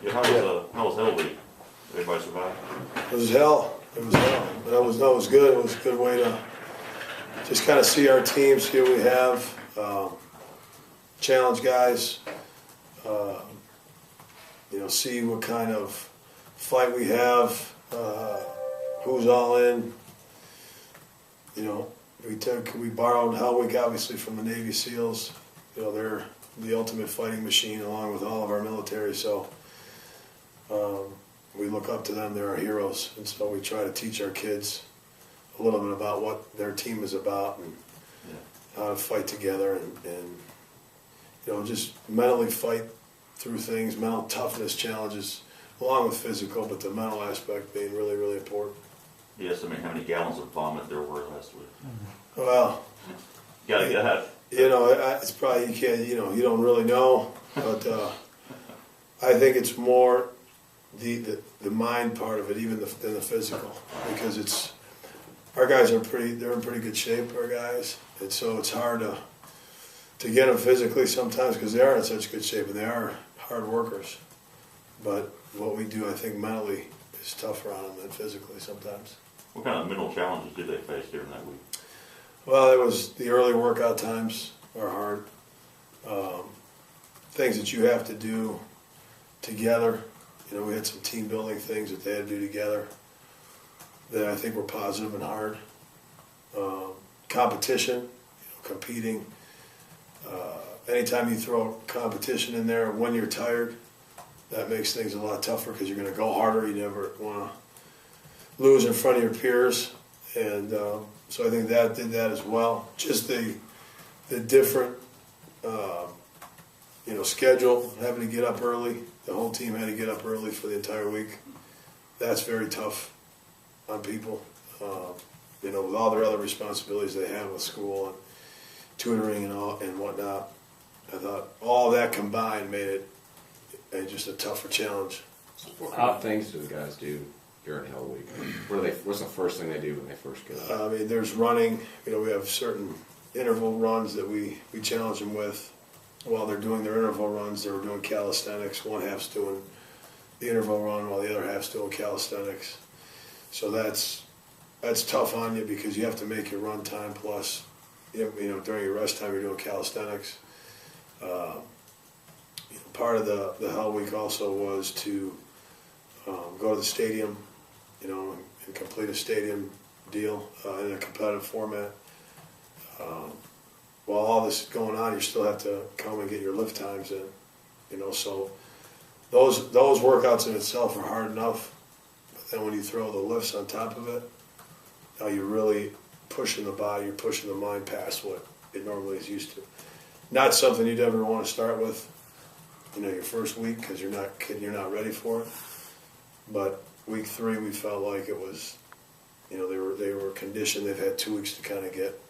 Yeah, how was Hell Week? Everybody survive? It was hell. It was hell. But it was good. It was a good way to just kind of see our team, see what we have, challenge guys, see what kind of fight we have, who's all in. We borrowed Hell Week obviously from the Navy SEALs. They're the ultimate fighting machine along with all of our military. So we look up to them. They're our heroes, and so we try to teach our kids a little bit about what their team is about and how to fight together and just mentally fight through things, mental toughness challenges, along with physical, but the mental aspect being really, really important. Yes, I mean, how many gallons of vomit there were last week? Well, you gotta get that. It's probably, you can't, you don't really know, but I think it's more the mind part of it, even than the physical, because our guys they're in pretty good shape, our guys, and so it's hard to get them physically sometimes because they are in such good shape and they are hard workers. But what we do, I think, mentally is tougher on them than physically sometimes. What kind of mental challenges did they face during that week? Well, it was the early workout times are hard. Things that you have to do together. We had some team building things that they had to do together that I think were positive and hard. Competition, competing. Anytime you throw competition in there when you're tired, that makes things a lot tougher because you're going to go harder. You never want to lose in front of your peers. And so I think that did that as well. Just the different, schedule, having to get up early. The whole team had to get up early for the entire week. That's very tough on people, with all their other responsibilities they have with school and tutoring and whatnot. I thought all that combined made it just a tougher challenge. What kind of things do the guys do during Hell Week? What's the first thing they do when they first get up? There's running. We have certain interval runs that we challenge them with. While they're doing their interval runs, they're doing calisthenics. One half's doing the interval run while the other half's doing calisthenics. So that's tough on you because you have to make your run time plus, during your rest time you're doing calisthenics. Part of the Hell Week also was to go to the stadium, and complete a stadium deal in a competitive format. While all this is going on, you still have to come and get your lift times in, so those workouts in itself are hard enough, but then when you throw the lifts on top of it, now you're really pushing the body, you're pushing the mind past what it normally is used to. Not something you'd ever want to start with, your first week because you're not ready for it. But week 3, we felt like it was, they were conditioned. They've had 2 weeks to kind of get,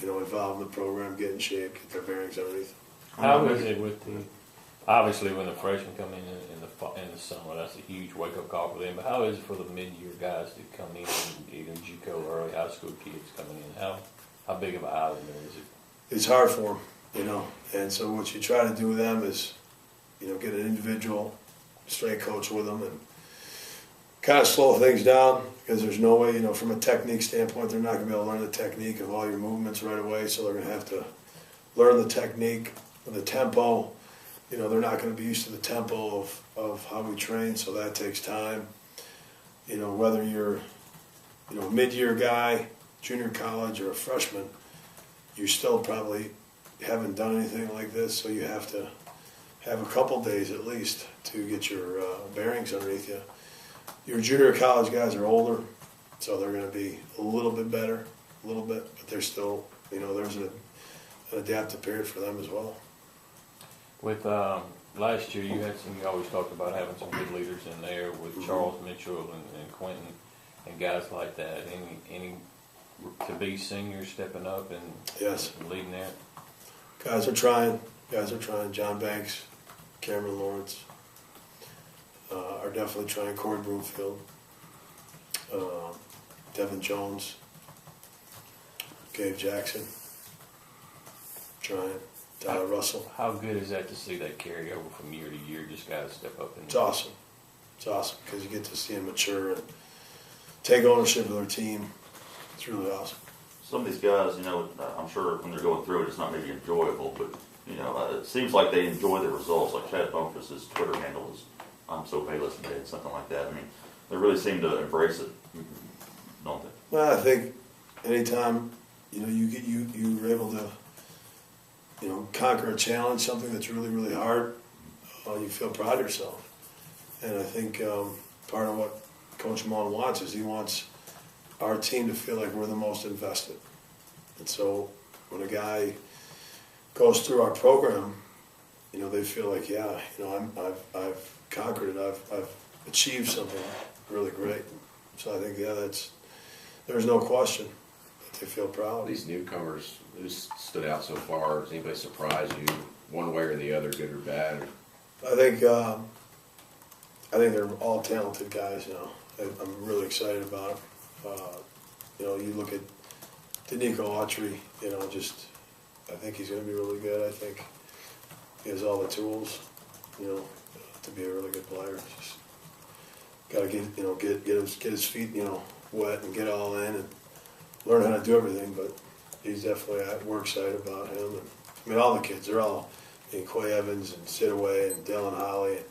involved in the program, get in shape, get their bearings underneath. How is it with obviously when the freshmen come in the summer, that's a huge wake-up call for them, but how is it for the mid-year guys that come in, either JUCO or early high school kids coming in? How big of an island is it? It's hard for them, and so what you try to do with them is, get an individual strength coach with them and kind of slow things down because there's no way, from a technique standpoint, they're not going to be able to learn the technique of all your movements right away, so they're going to have to learn the technique, the tempo. They're not going to be used to the tempo of how we train, so that takes time. Whether you're, mid-year guy, junior college, or a freshman, you still probably haven't done anything like this, so you have to have a couple days at least to get your bearings underneath you. Your junior college guys are older, so they're going to be a little bit better, but they're still, there's an adaptive period for them as well. With last year, you always talked about having some good leaders in there with Charles Mitchell and Quentin and guys like that. Any to be seniors stepping up and yes, and leading that? Guys are trying. John Banks, Cameron Lawrence are definitely trying. Corey Broomfield, Devin Jones, Gabe Jackson, trying. Tyler Russell. How good is that to see that carry over from year to year? Just guys step up and. It's awesome. It's awesome because you get to see them mature and take ownership of their team. It's really awesome. Some of these guys, you know, I'm sure when they're going through it, it's not maybe enjoyable, but, you know, it seems like they enjoy the results. Like Chad Bonfus' Twitter handle is, I'm so Balis dead, something like that. I mean, they really seem to embrace it, don't they? Well, I think anytime, you know, you're able to, you know, conquer a challenge, something that's really, really hard, you feel proud of yourself. And I think part of what Coach Mullen wants is he wants our team to feel like we're the most invested. And so when a guy goes through our program, you know, they feel like, yeah, you know, I've conquered it. I've achieved something really great. So I think, yeah, there's no question that they feel proud. These newcomers, who's stood out so far? Does anybody surprise you one way or the other, good or bad? I think they're all talented guys. You know, I'm really excited about them. You know, you look at Danico Autry. You know, I think he's going to be really good. I think he has all the tools. You know, to be a really good player. Just got to get his feet, you know, wet and get all in and learn how to do everything. But he's definitely, we're excited about him. And I mean, all the kids, they're all, I mean, Quay Evans and Sidaway and Dylan Holly. And,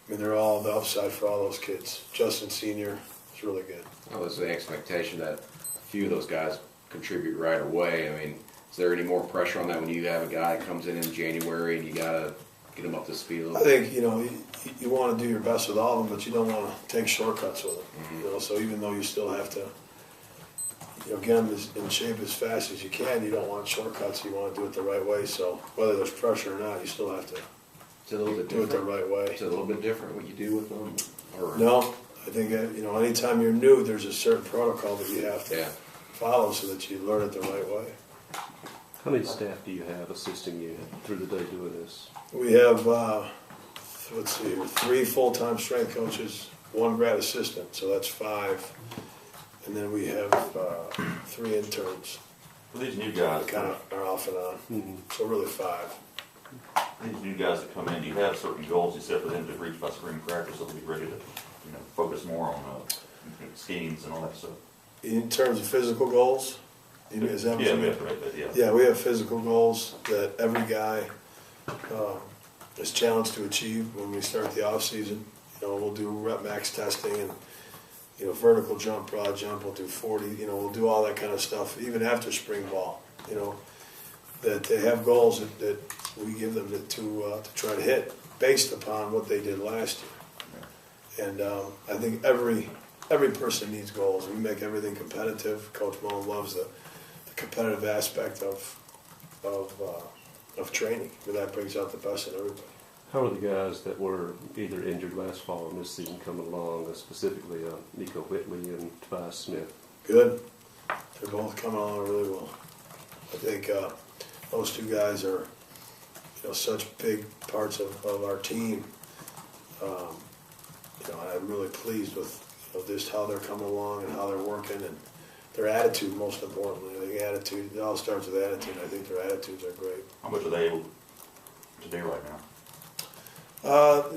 I mean, they're all the upside for all those kids. Justin Senior is really good. Well, there's the expectation that a few of those guys contribute right away. I mean, is there any more pressure on that when you have a guy that comes in January and you got to get him up to speed a little I bit? think, you know, you want to do your best with all of them, but you don't want to take shortcuts with them. Mm-hmm. You know, so even though you still have to, you know, get them in shape as fast as you can, you don't want shortcuts. You want to do it the right way. So whether there's pressure or not, you still have to It's a little bit do it different. the right way. It's a little bit different what you do with them? Or, No, I think, you know, anytime you're new, there's a certain protocol that you have to Yeah. follow so that you learn it the right way. How many staff do you have assisting you through the day doing this? We have, let's see, 3 full-time strength coaches, 1 grad assistant, so that's 5. And then we have 3 interns For these new guys, that kind of are off and on. So really 5. these new guys that come in, do you have certain goals you set for them to reach by spring practice so they'll be ready to, you know, focus more on schemes and all that stuff? In terms of physical goals, is that what Yeah, you mean? right, yeah. Yeah, we have physical goals that every guy is challenged to achieve when we start the off season. You know, we'll do rep max testing and, you know, vertical jump, broad jump. We'll do 40. You know, we'll do all that kind of stuff even after spring ball. You know, that they have goals that we give them to try to hit based upon what they did last year. And I think every person needs goals. We make everything competitive. Coach Mullen loves the competitive aspect of training, and that brings out the best in everybody. How are the guys that were either injured last fall and this season coming along, specifically Nico Whitley and Tobias Smith? Good. They're both coming along really well. I think those 2 guys are, you know, such big parts of our team. You know, I'm really pleased with, you know, just how they're coming along and how they're working and their attitude, most importantly. I think attitude, it all starts with attitude. I think their attitudes are great. How much are they able to do right now?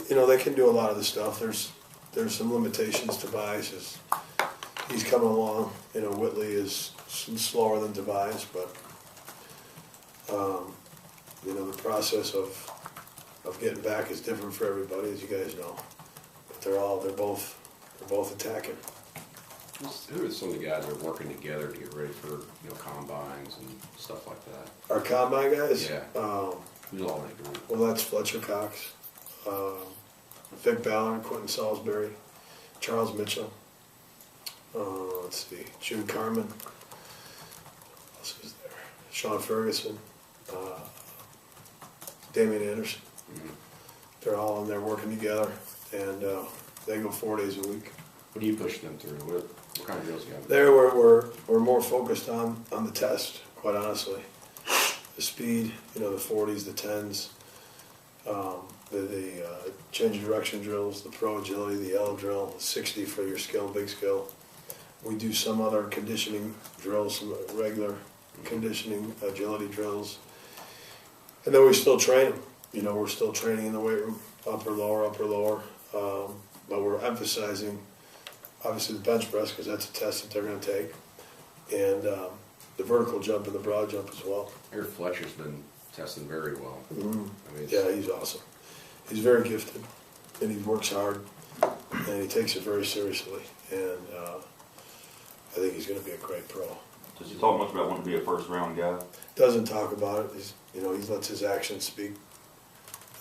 You know, they can do a lot of the stuff. There's some limitations. Tobias he's coming along. You know, Whitley is slower than Tobias, but you know, the process of getting back is different for everybody, as you guys know. But they're both attacking. Who are some of the guys that are working together to get ready for, you know, combines and stuff like that? Our combine guys. Yeah. Who's all in that group? Well, that's Fletcher Cox, Vic Ballard, Quentin Salisbury, Charles Mitchell. Let's see, June Carmen. Who else is there? Sean Ferguson, Damian Anderson. Mm-hmm. They're all in there working together, and they go 4 days a week. What do you push them through? What kind of drills you have? There, we're more focused on the test, quite honestly. The speed, you know, the 40s, the 10s, the change of direction drills, the pro agility, the L drill, 60 for your skill, big skill. We do some other conditioning drills, some regular conditioning agility drills. And then we still train them. You know, we're still training in the weight room, upper, lower. But we're emphasizing, obviously, the bench press because that's a test that they're going to take, and the vertical jump and the broad jump as well. Eric Fletcher's been testing very well. Mm-hmm. I mean, Yeah, he's awesome. He's very gifted, and he works hard, and he takes it very seriously. And I think he's going to be a great pro. Does he talk much about wanting to be a first-round guy? Doesn't talk about it. He lets his actions speak.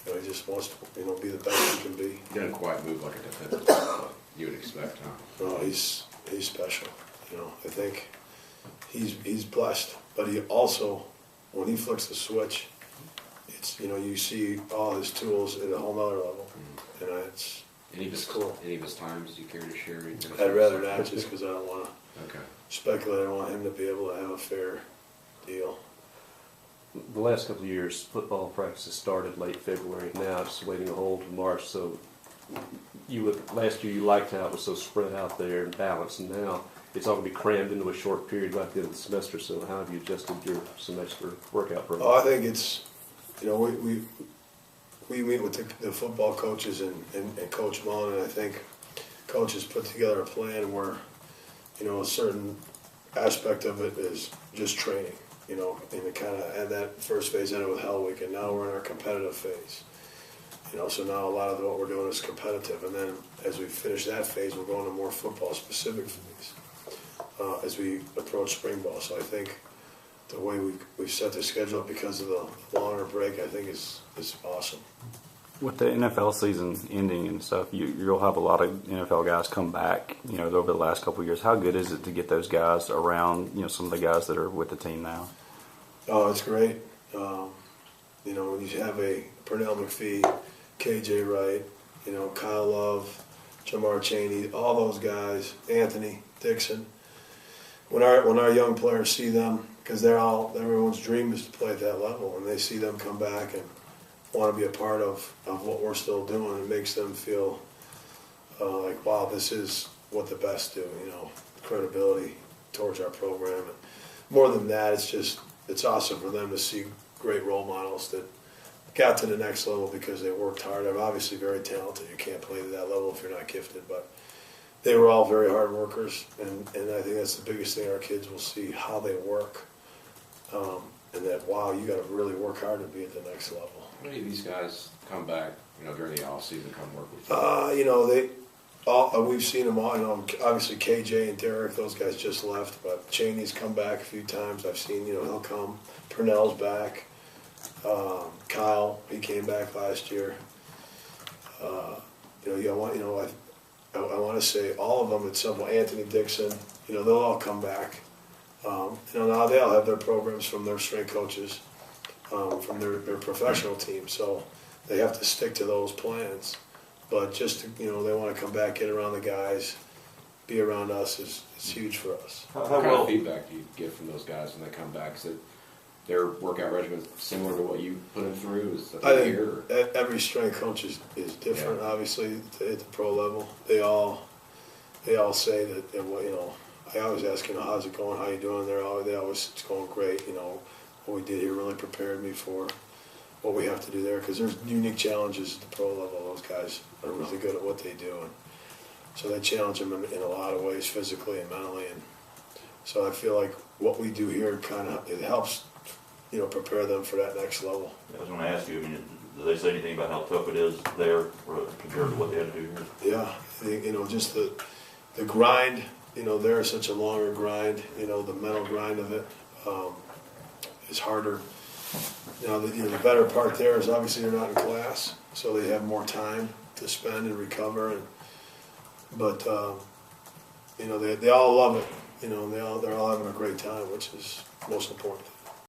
He just wants to, be the best he can be. He doesn't quite move like a defensive back, but you would expect, huh? No, he's special. I think he's blessed. But he also, when he flicks the switch, it's you see all his tools at a whole nother level, and it's cool. Any of his times you care to share? I'd rather not, just because I don't want to Okay. speculate. I want him to be able to have a fair deal. The last couple of years, football practices started late February. Now it's waiting a whole to March. So last year you liked how it was so spread out there and balanced, and now it's all going to be crammed into a short period right at the end of the semester. So how have you adjusted your semester workout program? Oh, I think it's, we meet with the football coaches and Coach Mullen, and I think coaches put together a plan where, a certain aspect of it is just training, and it kind of, and that first phase ended with Hell Week, and now we're in our competitive phase. So now a lot of what we're doing is competitive, and then as we finish that phase, we're going to more football-specific phase as we approach spring ball. So I think the way we've set the schedule up because of the longer break, I think is awesome. With the NFL season ending and stuff, you'll have a lot of NFL guys come back, over the last couple of years. How good is it to get those guys around, some of the guys that are with the team now? Oh, it's great. When you have a Pernell McPhee, KJ Wright, Kyle Love, Jamar Chaney, all those guys, Anthony Dixon. When our young players see them, because everyone's dream is to play at that level, and they see them come back and want to be a part of what we're still doing, it makes them feel like, wow, this is what the best do, credibility towards our program. And more than that, it's awesome for them to see great role models that got to the next level because they worked hard. They're obviously very talented. You can't play to that level if you're not gifted, but they were all very hard workers, and I think that's the biggest thing our kids will see, how they work, and that, wow, you got to really work hard to be at the next level. How many of these guys come back, during the off season, come work with you? We've seen them all. Obviously KJ and Derek, those guys just left, but Chaney's come back a few times. I've seen, he'll come. Purnell's back. Kyle, he came back last year. I want to say all of them at some point. Anthony Dixon, they'll all come back. Now they all have their programs from their strength coaches, from their professional team, so they have to stick to those plans. But just they want to come back, get around the guys, be around us is huge for us. What kind of feedback do you get from those guys when they come back? Is it their workout regimen similar to what you put them through? I think every strength coach is different. Yeah. Obviously, at the pro level, they all say that. I always ask, how's it going? How you doing? They always, it's going great. What we did here really prepared me for what we have to do there, because there's unique challenges at the pro level. Those guys are really good at what they do, and so they challenge them in a lot of ways, physically and mentally. And so I feel like what we do here it helps, prepare them for that next level. I was going to ask you, do they say anything about how tough it is there compared to what they had to do here? Yeah, just the grind. They're such a longer grind. The mental grind of it is harder. The better part there is obviously they're not in class, so they have more time to spend and recover. But they all love it. They're all having a great time, which is most important.